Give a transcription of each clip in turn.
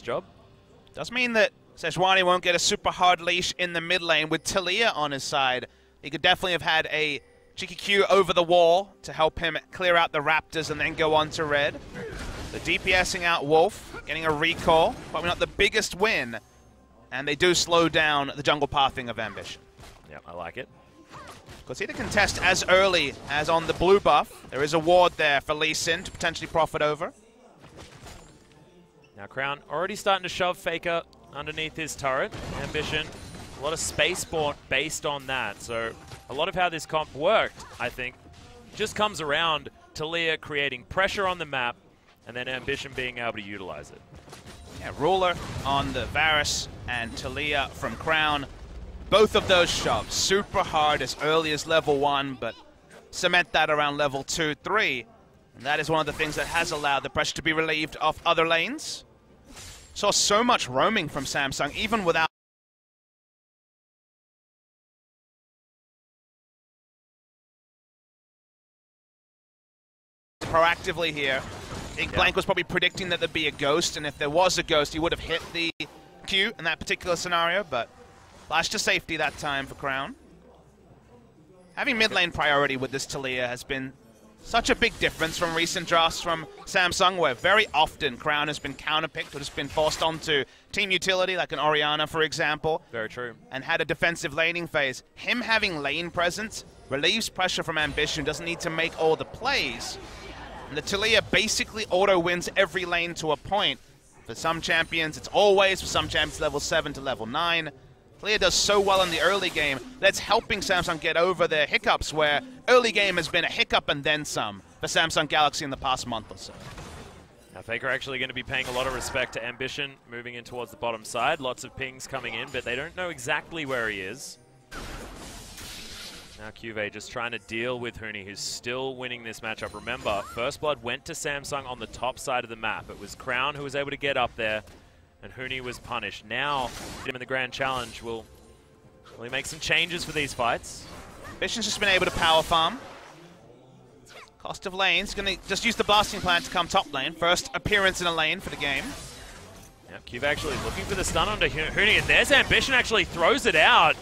his job. Does mean that Sejuani won't get a super hard leash in the mid lane with Talia on his side. He could definitely have had a cheeky Q over the wall to help him clear out the Raptors and then go on to red. The DPSing out Wolf, getting a recall, probably not the biggest win. And they do slow down the jungle pathing of Ambition. Yeah, I like it. Because he to contest as early as on the blue buff. There is a ward there for Lee Sin to potentially profit over. Now Crown already starting to shove Faker underneath his turret. Ambition, a lot of space bought based on that. So a lot of how this comp worked, I think, just comes around Talia creating pressure on the map and then Ambition being able to utilize it. Yeah, Ruler on the Varus and Talia from Crown. Both of those shoves super hard as early as level 1, but cement that around level 2, 3. And that is one of the things that has allowed the pressure to be relieved off other lanes. Saw so much roaming from Samsung, even without proactively here. I think Blank was probably predicting that there'd be a ghost, and if there was a ghost, he would have hit the Q in that particular scenario, but flash to safety that time for Crown. Having mid lane priority with this Talia has been such a big difference from recent drafts from Samsung, where very often Crown has been counterpicked or just been forced onto team utility, like an Orianna, for example. Very true. And had a defensive laning phase. Him having lane presence relieves pressure from Ambition, doesn't need to make all the plays. And the Talia basically auto-wins every lane to a point. For some champions, it's always. For some champions, level 7 to level 9. Talia does so well in the early game that's helping Samsung get over their hiccups, where early game has been a hiccup and then some for Samsung Galaxy in the past month or so. Now Faker actually going to be paying a lot of respect to Ambition, moving in towards the bottom side. Lots of pings coming in, but they don't know exactly where he is. Now Cuvée just trying to deal with Huni, who's still winning this matchup. Remember, First Blood went to Samsung on the top side of the map. It was Crown who was able to get up there, and Huni was punished. Now, him in the Grand Challenge will he make some changes for these fights. Ambition's just been able to power farm. Cost of lanes, going to just use the blasting plan to come top lane. First appearance in a lane for the game. Yeah, Cuvée actually looking for the stun onto Huni, and there's Ambition actually throws it out.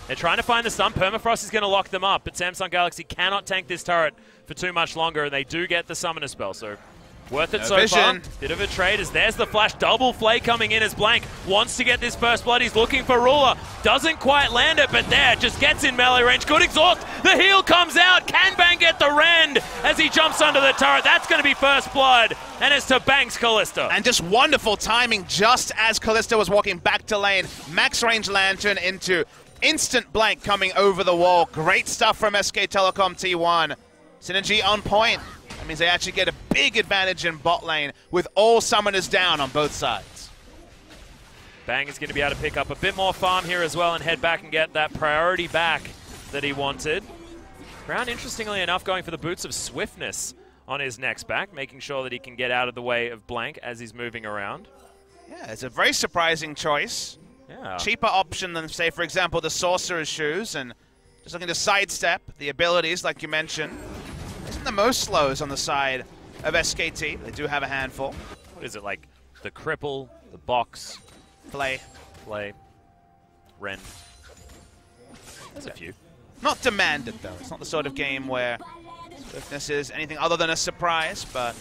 They're trying to find the stun. Permafrost is going to lock them up, but Samsung Galaxy cannot tank this turret for too much longer, and they do get the Summoner spell, so worth it so far. Bit of a trade as there's the flash. Double Flay coming in as Blank wants to get this first blood. He's looking for Ruler. Doesn't quite land it, but there, just gets in melee range. Good exhaust. The heal comes out. Can Bang get the rend as he jumps under the turret? That's going to be first blood, and it's to Bang's Kalista. And just wonderful timing just as Kalista was walking back to lane. Max range lantern into instant Blank coming over the wall. Great stuff from SK Telecom T1. Synergy on point. That means they actually get a big advantage in bot lane with all summoners down on both sides. Bang is going to be able to pick up a bit more farm here as well and head back and get that priority back that he wanted. Crown, interestingly enough, going for the boots of swiftness on his next back, making sure that he can get out of the way of Blank as he's moving around. Yeah, it's a very surprising choice. Yeah. Cheaper option than, say, for example, the Sorcerer's Shoes, and just looking to sidestep the abilities, like you mentioned. Isn't the most slows on the side of SKT. They do have a handful. What is it, like the Cripple, the Box, Play, Rend? There's a few. Not demanded, though. It's not the sort of game where swiftness is anything other than a surprise, but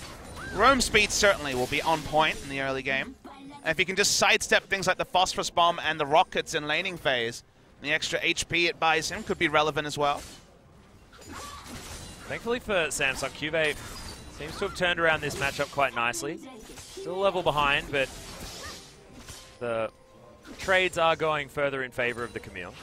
roam speed certainly will be on point in the early game. And if you can just sidestep things like the Phosphorus Bomb and the rockets in laning phase, the extra HP it buys him could be relevant as well. Thankfully for Samsung, Cuvée seems to have turned around this matchup quite nicely. Still a level behind, but the trades are going further in favor of the Camille.